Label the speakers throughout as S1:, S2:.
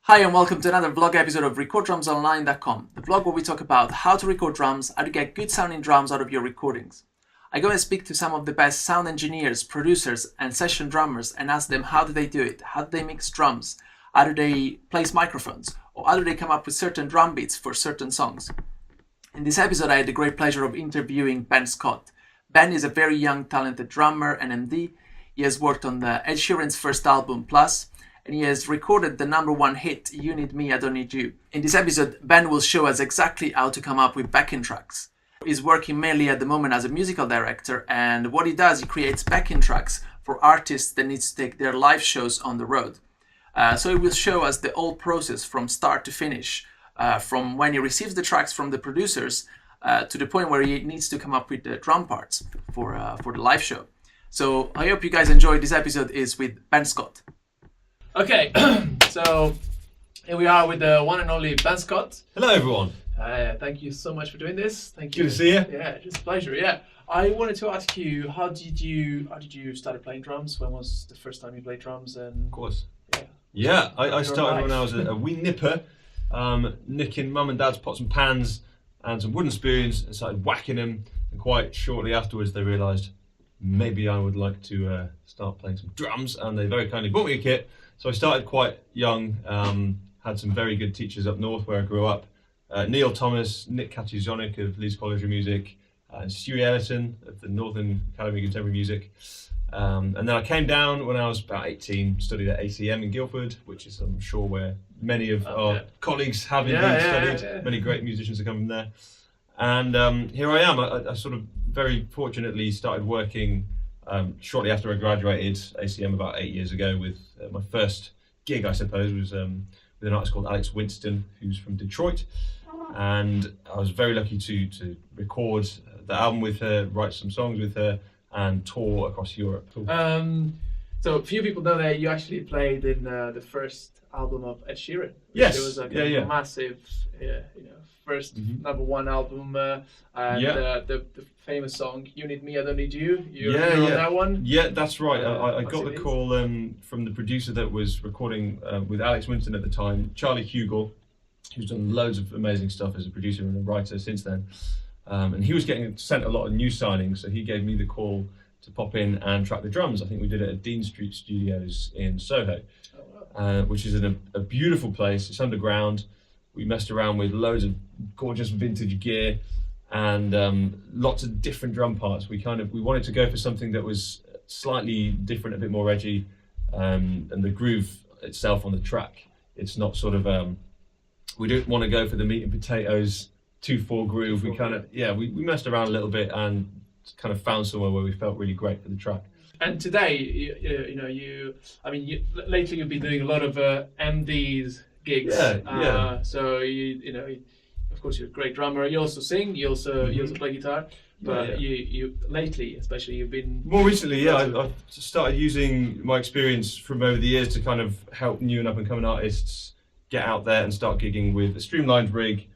S1: Hi and welcome to another vlog episode of recorddrumsonline.com, the vlog where we talk about how to record drums, how to get good sounding drums out of your recordings. I go and speak to some of the best sound engineers, producers and session drummers and ask them how do they do it, how do they mix drums, how do they place microphones, or how do they come up with certain drum beats for certain songs. In this episode I had the great pleasure of interviewing Ben Scott. Ben is a very young talented drummer and MD. He has worked on the Ed Sheeran's first album Plus, and he has recorded the #1 hit, You Need Me, I Don't Need You. In this episode, Ben will show us exactly how to come up with backing tracks. He's working mainly at the moment as a musical director, and what he does, he creates backing tracks for artists that need to take their live shows on the road. So he will show us the whole process from start to finish, from when he receives the tracks from the producers to the point where he needs to come up with the drum parts for the live show. So I hope you guys enjoyed. This episode is with Ben Scott. Okay, so here we are with the one and only Ben Scott.
S2: Hello, everyone.
S1: Thank you so much for doing this. Thank you.
S2: Good to see you.
S1: Yeah, it's a pleasure. Yeah, I wanted to ask you, how did you start playing drums? When was the first time you played drums? And
S2: of course.
S1: Yeah.
S2: I started when I was a wee nipper, nicking mum and dad's pots and pans and some wooden spoons and started whacking them. And quite shortly afterwards, they realised maybe I would like to start playing some drums, and they very kindly bought me a kit. So I started quite young, had some very good teachers up north where I grew up. Neil Thomas, Nick Katuzonic of Leeds College of Music, and Stewie Ellison of the Northern Academy of Contemporary Music. And then I came down when I was about 18, studied at ACM in Guildford, which is I'm sure where many of our colleagues have indeed studied. Yeah. Many great musicians have come from there. And here I am. I sort of very fortunately started working shortly after I graduated ACM about 8 years ago with my first gig, I suppose, was with an artist called Alex Winston, who's from Detroit. And I was very lucky to record the album with her, write some songs with her, and tour across Europe.
S1: So a few people know that you actually played in the first album of Ed Sheeran.
S2: Yes.
S1: It was like a massive, first #1 album, and the famous song "You Need Me, I Don't Need You." You on that one?
S2: Yeah, that's right. I got the call from the producer that was recording with Alex Winston at the time, Charlie Hugel, who's done loads of amazing stuff as a producer and a writer since then. And he was getting sent a lot of new signings, so he gave me the call to pop in and track the drums. I think we did it at Dean Street Studios in Soho, which is in a beautiful place. It's underground. We messed around with loads of gorgeous vintage gear and lots of different drum parts. We wanted to go for something that was slightly different, a bit more edgy, and the groove itself on the track. It's not sort of we didn't want to go for the meat and potatoes 2/4 groove. We messed around a little bit and kind of found somewhere where we felt really great for the track.
S1: And today, lately you've been doing a lot of MDs gigs. So of course you're a great drummer. You also sing. You also play guitar. But you lately, especially, you've been
S2: more recently. I've started using my experience from over the years to kind of help new and up and coming artists get out there and start gigging with a streamlined rig,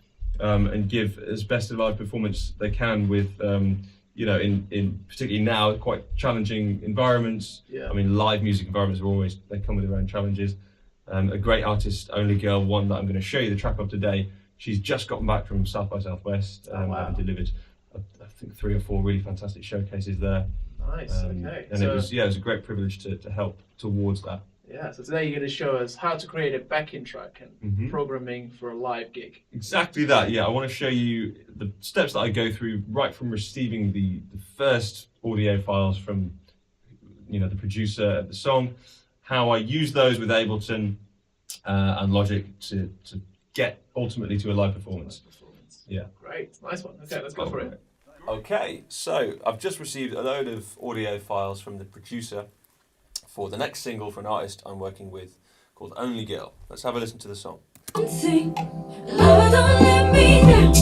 S2: and give as best a live performance they can with in particularly now quite challenging environments. I mean, live music environments they come with their own challenges. A great artist, Only Girl, one that I'm going to show you the track of today. She's just gotten back from South by Southwest and delivered I think 3 or 4 really fantastic showcases there.
S1: Nice. Okay.
S2: And it was a great privilege to help towards that.
S1: Yeah, so today you're going to show us how to create a backing track and programming for a live gig.
S2: Exactly that, I want to show you the steps that I go through right from receiving the first audio files from the producer of the song, how I use those with Ableton and Logic to get ultimately to a live performance. Yeah.
S1: Great, nice one. Okay, let's go for it.
S2: Okay, so I've just received a load of audio files from the producer for the next single for an artist I'm working with called Only Girl. Let's have a listen to the song.
S3: Sing, love, don't let me down.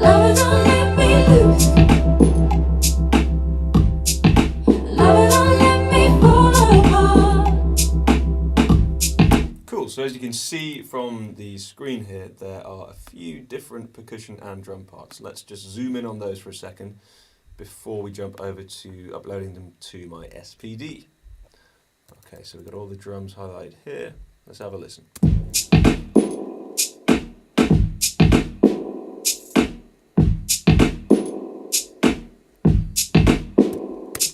S3: Love, don't let me lose. Love, don't let me fall apart.
S2: Cool, so as you can see from the screen here, there are a few different percussion and drum parts. Let's just zoom in on those for a second before we jump over to uploading them to my SPD. Okay, so we've got all the drums highlighted here. Let's have a listen.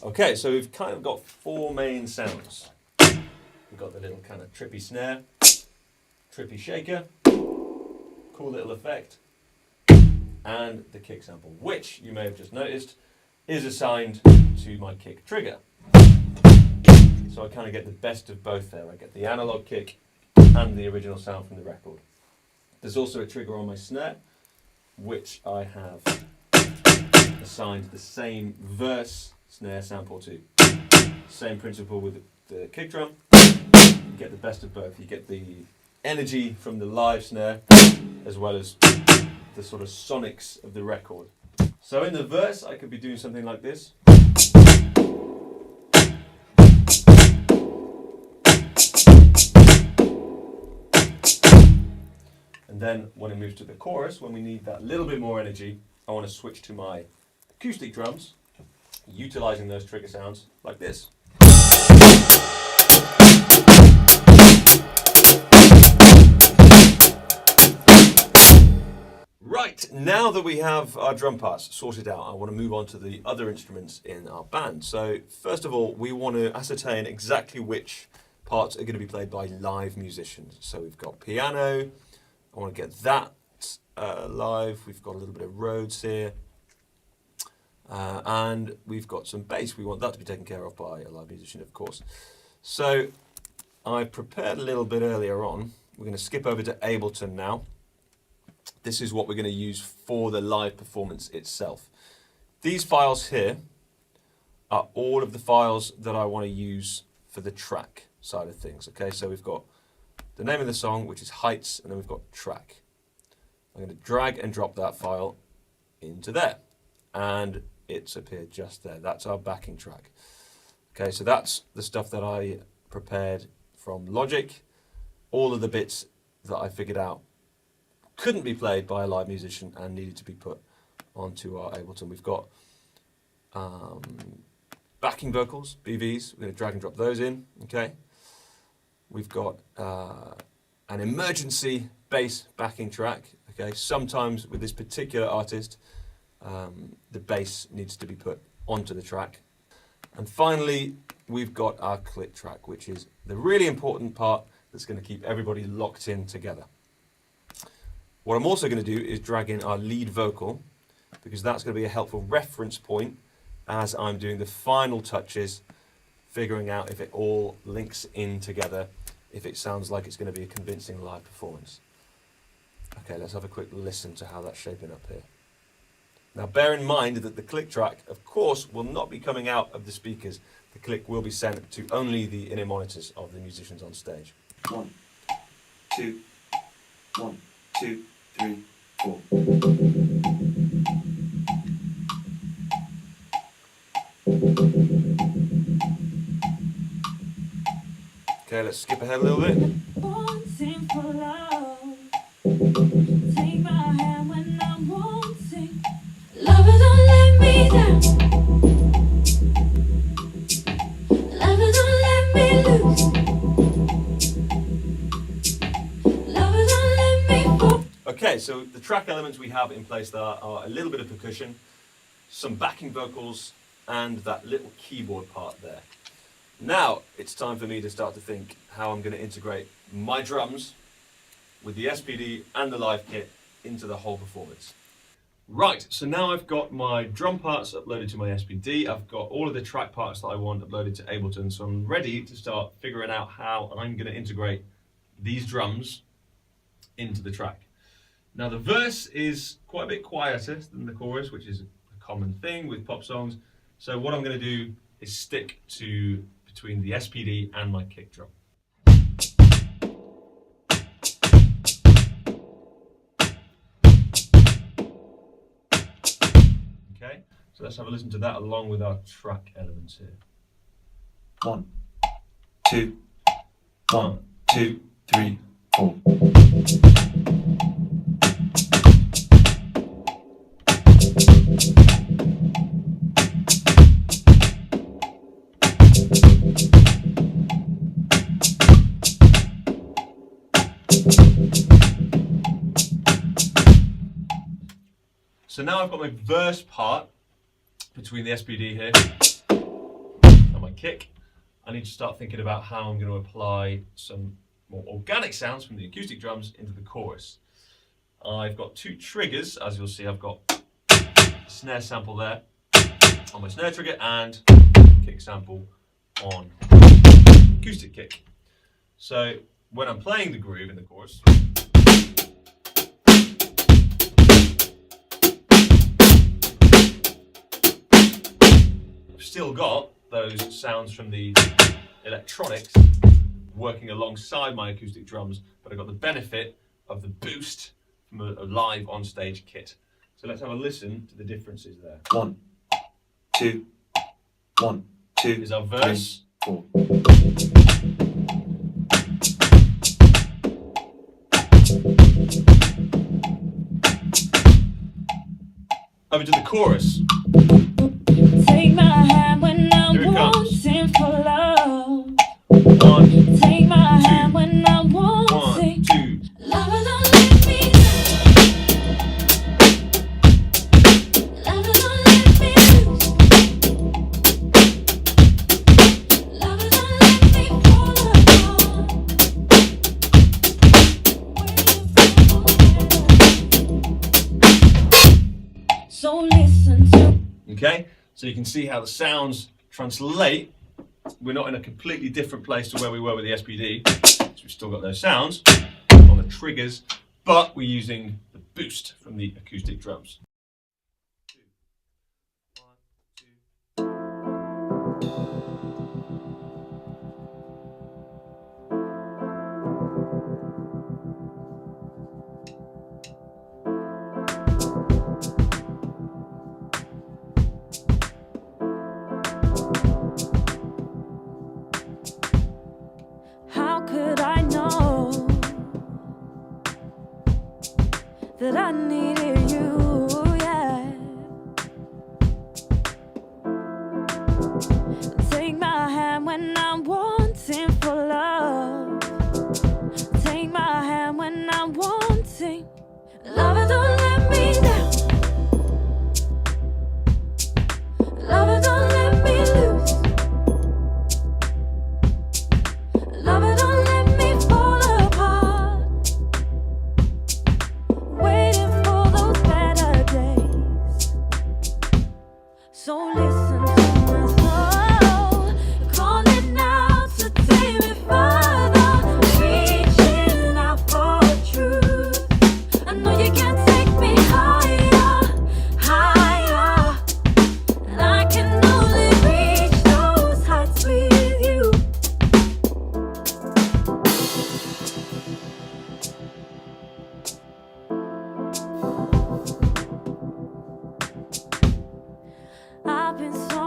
S2: Okay, so we've kind of got four main sounds. We've got the little kind of trippy snare, trippy shaker, cool little effect, and the kick sample, which you may have just noticed is assigned to my kick trigger. So I kind of get the best of both there. I get the analog kick and the original sound from the record. There's also a trigger on my snare, which I have assigned the same verse snare sample to. Same principle with the kick drum. You get the best of both. You get the energy from the live snare as well as the sort of sonics of the record. So in the verse I could be doing something like this. And then when it moves to the chorus, when we need that little bit more energy, I want to switch to my acoustic drums, utilizing those trigger sounds like this. Right, now that we have our drum parts sorted out, I want to move on to the other instruments in our band. So first of all, we want to ascertain exactly which parts are going to be played by live musicians. So we've got piano, I want to get that live, we've got a little bit of Rhodes here, and we've got some bass. We want that to be taken care of by a live musician, of course. So I prepared a little bit earlier on. We're going to skip over to Ableton now. This is what we're going to use for the live performance itself. These files here are all of the files that I want to use for the track side of things. Okay, so we've got the name of the song, which is Heights, and then we've got track. I'm going to drag and drop that file into there, and it's appeared just there. That's our backing track. Okay, so that's the stuff that I prepared from Logic. All of the bits that I figured out couldn't be played by a live musician and needed to be put onto our Ableton. We've got backing vocals, BVs. We're going to drag and drop those in. Okay. We've got an emergency bass backing track. Okay. Sometimes with this particular artist, the bass needs to be put onto the track. And finally, we've got our click track, which is the really important part that's going to keep everybody locked in together. What I'm also going to do is drag in our lead vocal, because that's going to be a helpful reference point as I'm doing the final touches, figuring out if it all links in together, if it sounds like it's going to be a convincing live performance. Okay, let's have a quick listen to how that's shaping up here. Now bear in mind that the click track, of course, will not be coming out of the speakers. The click will be sent to only the inner monitors of the musicians on stage.
S4: 1, 2, 1, 2, 3, 4.
S2: Okay, let's skip ahead a little bit.
S3: Wanting for love. Take my hand when I'm wanting. Lover, don't let me down. Lover, don't let me loose. Lover, don't let me fall.
S2: Okay, so the track elements we have in place there are a little bit of percussion, some backing vocals, and that little keyboard part there. Now it's time for me to start to think how I'm going to integrate my drums with the SPD and the live kit into the whole performance. Right, so now I've got my drum parts uploaded to my SPD, I've got all of the track parts that I want uploaded to Ableton, so I'm ready to start figuring out how I'm going to integrate these drums into the track. Now the verse is quite a bit quieter than the chorus, which is a common thing with pop songs, so what I'm going to do is stick to between the SPD and my kick drum. Okay, so let's have a listen to that along with our track elements here.
S4: 1, 2, 1, 2, 3, 4.
S2: So now I've got my verse part between the SPD here and my kick. I need to start thinking about how I'm going to apply some more organic sounds from the acoustic drums into the chorus. I've got two triggers, as you'll see. I've got a snare sample there on my snare trigger and kick sample on acoustic kick. So when I'm playing the groove in the chorus, I've still got those sounds from the electronics working alongside my acoustic drums, but I've got the benefit of the boost from a live on-stage kit. So let's have a listen to the differences there.
S4: 1, 2, 1, 2.
S2: Here's our verse.
S4: 3, 4.
S2: Over to the chorus.
S3: Take my hand when I'm
S2: Here it comes.
S3: wanting for love.
S2: 1,
S3: Take my hand
S2: two,
S3: when I'm
S2: 1,
S3: wanting.
S2: 2.
S3: Lover, don't let me down. Lover, don't let me lose. Lover, don't let me fall apart. So listen to.
S2: Okay, so you can see how the sounds translate. We're not in a completely different place to where we were with the SPD. So we've still got those sounds on the triggers, but we're using the boost from the acoustic drums.
S3: How could I know that I needed you? Yeah. Take my hand when I'm wanting for love. Take my hand when I'm wanting. Lover, don't let me down. Lover, don't let me lose. Lover, don't let me fall apart. Waiting for those better days. So listen to my soul, calling out to take me further, reaching out for truth. I know you can take me higher, higher, and I can only reach those heights with you. I've been so